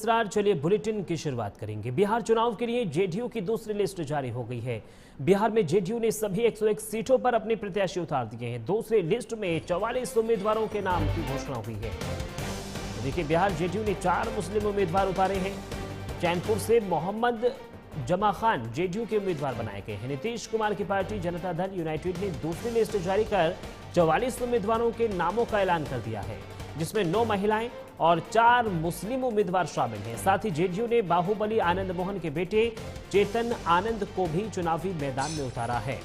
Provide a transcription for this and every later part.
नमस्कार। चलिए बुलेटिन की शुरुआत करेंगे। बिहार चुनाव के लिए जेडीयू की दूसरी लिस्ट जारी हो गई है। बिहार में जेडीयू ने सभी 101 सीटों पर अपने प्रत्याशी उतार दिए हैं। दूसरी लिस्ट में 44 उम्मीदवारों के नाम की घोषणा हुई है। देखिए, बिहार जेडीयू ने 4 मुस्लिम उम्मीदवार उतारे हैं। चैनपुर से मोहम्मद जमा खान जेडीयू के उम्मीदवार बनाए गए हैं। नीतीश कुमार की पार्टी जनता दल यूनाइटेड ने दूसरी लिस्ट जारी कर 44 उम्मीदवारों के नामों का ऐलान कर दिया है, जिसमें 9 महिलाएं और 4 मुस्लिम उम्मीदवार शामिल हैं। साथ ही जेडीयू ने बाहुबली आनंद मोहन के बेटे चेतन आनंद को भी चुनावी मैदान में उतारा है।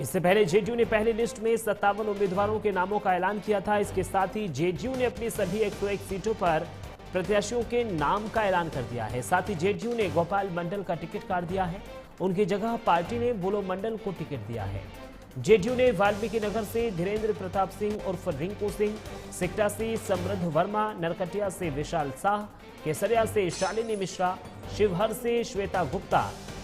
इससे पहले जेडीयू ने पहली लिस्ट में 57 उम्मीदवारों के नामों का ऐलान किया था। इसके साथ ही जेडीयू ने अपनी सभी 101 सीटों पर प्रत्याशियों के नाम का ऐलान कर दिया है। साथ ही जेडीयू ने गोपाल मंडल का टिकट काट दिया है। उनकी जगह पार्टी ने बुलो मंडल को टिकट दिया है। जेडीयू ने वाल्मीकि नगर से धीरेन्द्र प्रताप सिंह उर्फ रिंकू सिंह, सिकटा से समृद्ध वर्मा, नरकटिया से विशाल शाह, केसरिया से शालिनी मिश्रा, शिवहर से श्वेता गुप्ता,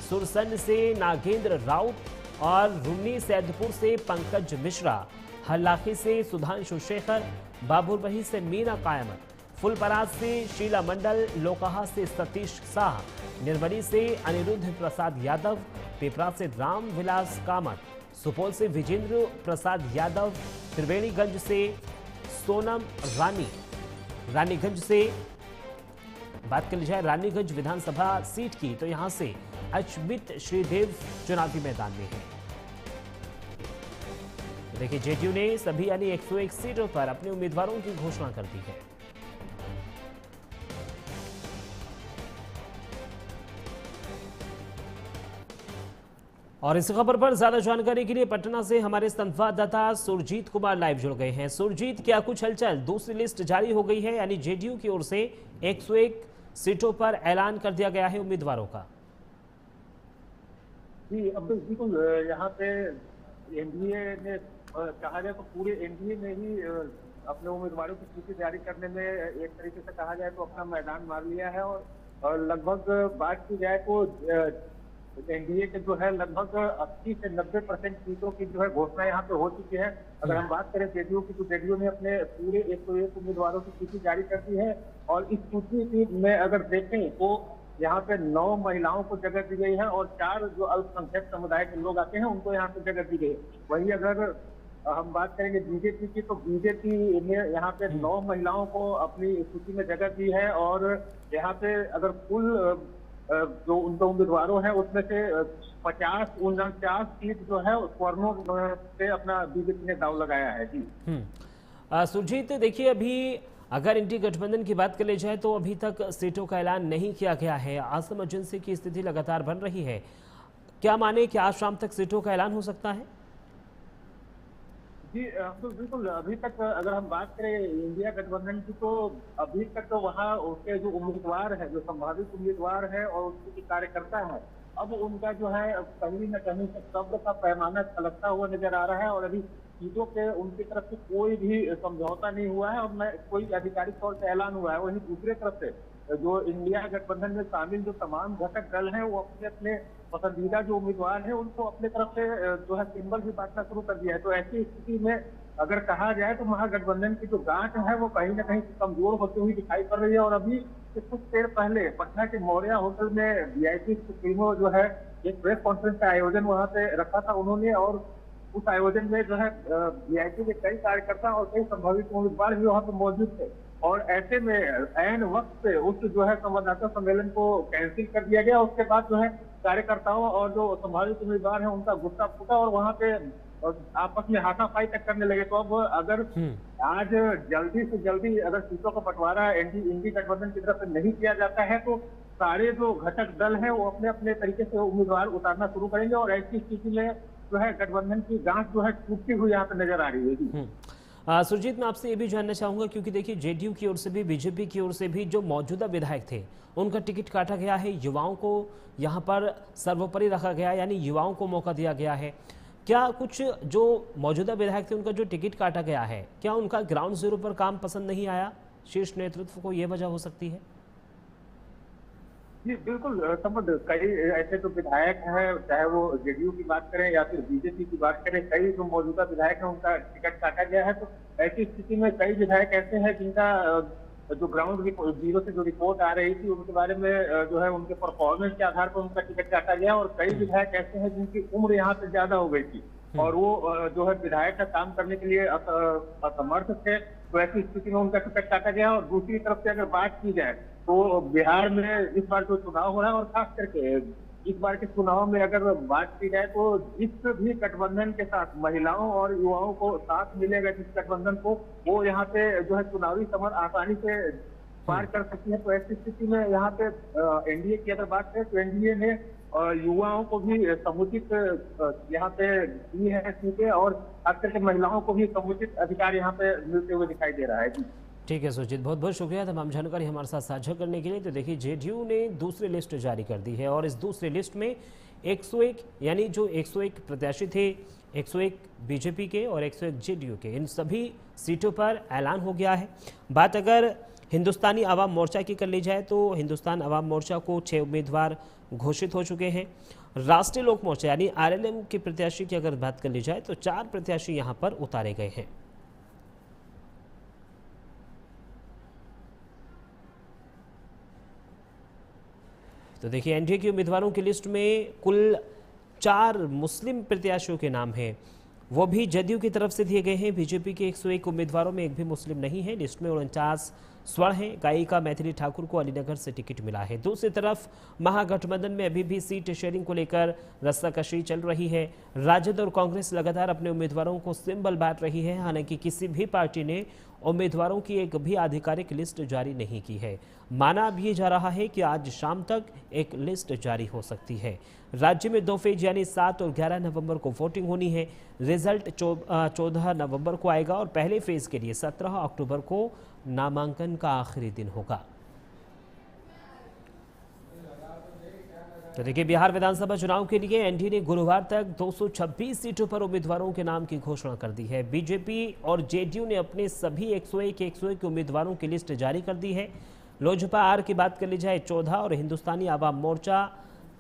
सुरसन से नागेंद्र राउत और रुन्नी सैदपुर से पंकज मिश्रा, हल्लाखी से सुधांशु शेखर, बाबुरबही से मीना कायमत, फुलपरास से शीला मंडल, लोकहा से सतीश शाह, निर्मली से अनिरुद्ध प्रसाद यादव, पिपरा से राम विलास कामत, सुपौल से विजेंद्र प्रसाद यादव, त्रिवेणीगंज से सोनम रानी, रानीगंज से बात कर ली जाए रानीगंज विधानसभा सीट की तो यहां से अचमित श्रीदेव चुनावी मैदान में है। देखिए, जेडीयू ने सभी यानी 101 सीटों पर अपने उम्मीदवारों की घोषणा कर दी है। और इस खबर पर ज्यादा जानकारी के लिए पटना से हमारे संवाददाता सुरजीत कुमार लाइव जुड़ गए हैं। सुरजीत, क्या कुछ हलचल? दूसरी लिस्ट जारी हो गई है, यानी जेडीयू की ओर से 101 सीटों पर ऐलान कर दिया गया है उम्मीदवारों का। जी, अब बिल्कुल यहाँ पे एनडीए ने कहा जाए तो पूरे एनडीए में ही अपने उम्मीदवारों की सूची जारी करने में एक तरीके से कहा जाए तो अपना मैदान मार लिया है। और लगभग बात की जाए तो एनडीए के जो है लगभग 80 से 90% सीटों की जो है घोषणा यहाँ पे हो चुकी है। अगर हम बात करें जेडीयू की, तो जेडीयू ने अपने पूरे 101 उम्मीदवारों की सूची जारी कर दी है। और इस सूची में अगर देखें तो यहाँ पे 9 महिलाओं को जगह दी गई है और 4 जो अल्पसंख्यक समुदाय के लोग आते हैं उनको यहाँ पे जगह दी गई है। वहीं अगर हम बात करेंगे बीजेपी की, तो बीजेपी ने यहाँ पे 9 महिलाओं को अपनी सूची में जगह दी है। और यहाँ पे अगर कुल जो उनके उम्मीदवारों हैं उसमें से 50-49 सीट जो है स्वर्णों से अपना बीजेपी ने दाव लगाया है। जी सुरजीत, देखिए, अभी अगर इंडी गठबंधन की बात कर ली जाए तो अभी तक सीटों का ऐलान नहीं किया गया है। असमंजस की स्थिति लगातार बन रही है। क्या माने कि आज शाम तक सीटों का ऐलान हो सकता है? जी, तो बिल्कुल अभी तक अगर हम बात करें इंडिया गठबंधन की, तो अभी तक तो वहाँ उसके जो उम्मीदवार है, जो संभावित उम्मीदवार है और उसके कार्यकर्ता है, अब उनका जो है कहीं न कहीं से सब्र का पैमाना छलकता हुआ नजर आ रहा है। और अभी सीटों के उनकी तरफ से कोई भी समझौता नहीं हुआ है और न कोई आधिकारिक तौर से ऐलान हुआ है। वहीं दूसरे तरफ से जो इंडिया गठबंधन में शामिल जो तमाम घटक दल हैं वो अपने अपने पसंदीदा जो उम्मीदवार है उनको अपने तरफ से जो है सिंबल भी बांटना शुरू कर दिया है। तो ऐसी स्थिति में अगर कहा जाए तो महागठबंधन की जो गांठ है वो कहीं ना कहीं कमजोर होती हुई दिखाई पड़ रही है। और अभी कुछ देर पहले पटना के मौर्या होटल में वीआईपी सुप्रीमो जो है एक प्रेस कॉन्फ्रेंस का आयोजन वहां पे रखा था उन्होंने। और उस आयोजन में जो है वीआईपी के कई कार्यकर्ता और कई संभावित उम्मीदवार भी वहां पे मौजूद थे। और ऐसे में ऐन वक्त पे उस जो है संवाददाता सम्मेलन को कैंसिल कर दिया गया। उसके बाद जो है कार्यकर्ताओं और जो संभावित उम्मीदवार हैं उनका गुस्सा फूटा और वहां पे आपस में हाथापाई तक करने लगे। तो अब अगर आज जल्दी से जल्दी अगर सीटों का बंटवारा इंडी गठबंधन की तरफ से नहीं किया जाता है तो सारे जो घटक दल हैं वो अपने अपने तरीके से उम्मीदवार उतारना शुरू करेंगे। और ऐसी स्थिति में जो है गठबंधन की गांठ जो है टूटती हुई यहाँ पे नजर आ रही है। जी सुरजीत, मैं आपसे ये भी जानना चाहूंगा, क्योंकि देखिए, जेडीयू की ओर से भी बीजेपी की ओर से भी जो मौजूदा विधायक थे उनका टिकट काटा गया है। युवाओं को यहाँ पर सर्वोपरि रखा गया, यानी युवाओं को मौका दिया गया है। क्या कुछ जो मौजूदा विधायक थे उनका जो टिकट काटा गया है, क्या उनका ग्राउंड जीरो पर काम पसंद नहीं आया शीर्ष नेतृत्व को? ये वजह हो सकती है? जी बिल्कुल, समझ कई ऐसे तो विधायक हैं, चाहे वो जेडीयू की बात करें या फिर बीजेपी की बात करें, कई जो मौजूदा विधायक हैं उनका टिकट काटा गया है। तो ऐसी स्थिति में कई विधायक ऐसे हैं जिनका जो ग्राउंड जीरो से जो रिपोर्ट आ रही थी उनके बारे में जो है उनके परफॉर्मेंस के आधार पर उनका टिकट काटा गया। और कई विधायक ऐसे हैं जिनकी उम्र यहाँ पे ज्यादा हो गई थी और वो जो है विधायक का काम करने के लिए असमर्थ थे, तो ऐसी स्थिति में उनका टिकट काटा गया। और दूसरी तरफ से अगर बात की जाए तो बिहार में इस बार जो चुनाव हो रहा है और खास करके इस बार के चुनाव में अगर बात की जाए तो जिस भी गठबंधन के साथ महिलाओं और युवाओं को साथ मिलेगा, जिस गठबंधन को, वो यहाँ पे जो है चुनावी समर आसानी से पार कर सकती है। तो ऐसी स्थिति में यहाँ पे एनडीए की अगर बात करें तो एनडीए ने युवाओं को भी समुचित यहाँ पे दी है सीटें और खास करके महिलाओं को भी समुचित अधिकार यहाँ पे मिलते हुए दिखाई दे रहा है। ठीक है सुजीत, बहुत बहुत शुक्रिया तमाम जानकारी हमारे साथ साझा करने के लिए। तो देखिए जेडीयू ने दूसरी लिस्ट जारी कर दी है और इस दूसरी लिस्ट में 101 यानी जो 101 प्रत्याशी थे, 101 बीजेपी के और 101 जेडीयू के, इन सभी सीटों पर ऐलान हो गया है। बात अगर हिंदुस्तानी आवाम मोर्चा की कर ली जाए तो हिंदुस्तान आवाम मोर्चा को 6 उम्मीदवार घोषित हो चुके हैं। राष्ट्रीय लोक मोर्चा यानी आरएलएम के प्रत्याशी की अगर बात कर ली जाए तो 4 प्रत्याशी यहाँ पर उतारे गए हैं। तो देखिए एनडीए के उम्मीदवारों की लिस्ट में कुल 4 मुस्लिम प्रत्याशियों के नाम हैं, वो भी जदयू की तरफ से दिए गए हैं। बीजेपी के 101 उम्मीदवारों में एक भी मुस्लिम नहीं है। लिस्ट में 49 स्वर्ण हैं। गायिका मैथिली ठाकुर को अलीनगर से टिकट मिला है। दूसरी तरफ महागठबंधन में अभी भी सीट शेयरिंग को लेकर रस्साकशी चल रही है। राजद और कांग्रेस लगातार अपने उम्मीदवारों को सिंबल बांट रही है। हालांकि किसी भी पार्टी ने उम्मीदवारों की एक भी आधिकारिक लिस्ट जारी नहीं की है। माना भी जा रहा है कि आज शाम तक एक लिस्ट जारी हो सकती है। राज्य में 2 फेज यानी 7 और 11 नवंबर को वोटिंग होनी है। रिजल्ट 14 नवंबर को आएगा और पहले फेज के लिए 17 अक्टूबर को नामांकन का आखिरी दिन होगा। तो देखिए बिहार विधानसभा चुनाव के लिए एनडीए ने गुरुवार तक 226 सीटों पर उम्मीदवारों के नाम की घोषणा कर दी है। बीजेपी और जेडीयू ने अपने सभी 101 उम्मीदवारों की लिस्ट जारी कर दी है। लोजपा आर की बात कर ली जाए 14 और हिंदुस्तानी आवाम मोर्चा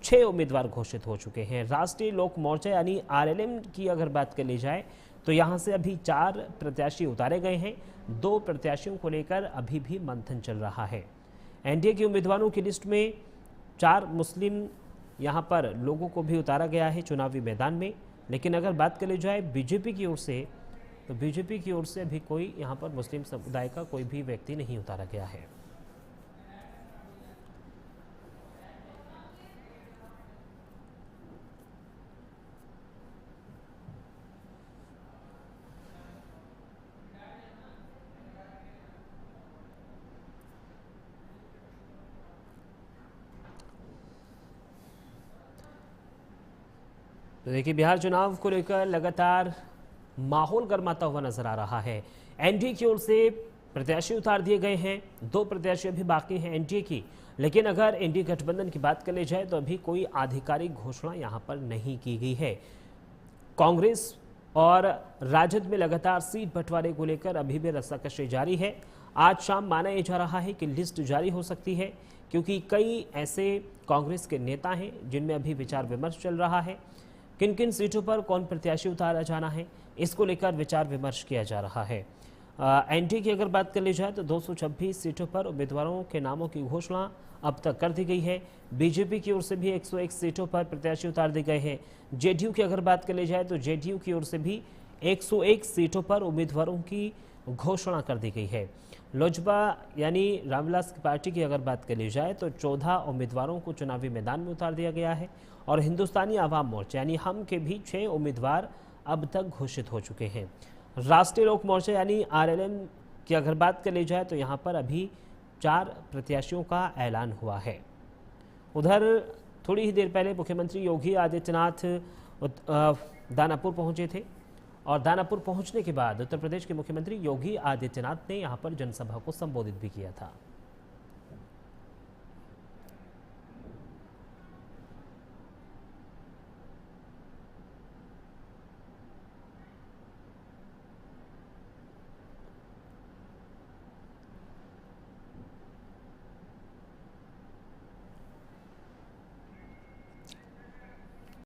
6 उम्मीदवार घोषित हो चुके हैं। राष्ट्रीय लोक मोर्चा यानी आरएलएम की अगर बात कर ली जाए तो यहां से अभी 4 प्रत्याशी उतारे गए हैं। 2 प्रत्याशियों को लेकर अभी भी मंथन चल रहा है। एनडीए के उम्मीदवारों की लिस्ट में 4 मुस्लिम यहां पर लोगों को भी उतारा गया है चुनावी मैदान में। लेकिन अगर बात कर ली जाए बीजेपी की ओर से तो बीजेपी की ओर से अभी कोई यहां पर मुस्लिम समुदाय का कोई भी व्यक्ति नहीं उतारा गया है। तो देखिए बिहार चुनाव को लेकर लगातार माहौल गर्माता हुआ नजर आ रहा है। एनडीए की ओर से प्रत्याशी उतार दिए गए हैं। 2 प्रत्याशी अभी बाकी हैं एनडीए की। लेकिन अगर एनडीए गठबंधन की बात कर ली जाए तो अभी कोई आधिकारिक घोषणा यहां पर नहीं की गई है। कांग्रेस और राजद में लगातार सीट बंटवारे को लेकर अभी भी रस्साकशी जारी है। आज शाम माना यह जा रहा है कि लिस्ट जारी हो सकती है, क्योंकि कई ऐसे कांग्रेस के नेता हैं जिनमें अभी विचार विमर्श चल रहा है। किन किन सीटों पर कौन प्रत्याशी उतारा जाना है, इसको लेकर विचार विमर्श किया जा रहा है। एनडीए की अगर बात कर ली जाए तो 226 सीटों पर उम्मीदवारों के नामों की घोषणा अब तक कर दी गई है। बीजेपी की ओर से भी 101 सीटों पर प्रत्याशी उतार दिए गए हैं। जेडीयू की अगर बात कर ली जाए तो जेडीयू की ओर से भी 101 सीटों पर उम्मीदवारों की घोषणा कर दी गई है। लोजपा यानी रामविलास की पार्टी की अगर बात कर ली जाए तो 14 उम्मीदवारों को चुनावी मैदान में उतार दिया गया है और हिंदुस्तानी आवाम मोर्चा यानी हम के भी 6 उम्मीदवार अब तक घोषित हो चुके हैं। राष्ट्रीय लोक मोर्चा यानी आरएलएम की अगर बात कर ली जाए तो यहाँ पर अभी 4 प्रत्याशियों का ऐलान हुआ है। उधर थोड़ी ही देर पहले मुख्यमंत्री योगी आदित्यनाथ दानापुर पहुंचे थे और दानापुर पहुंचने के बाद उत्तर प्रदेश के मुख्यमंत्री योगी आदित्यनाथ ने यहाँ पर जनसभा को संबोधित भी किया था।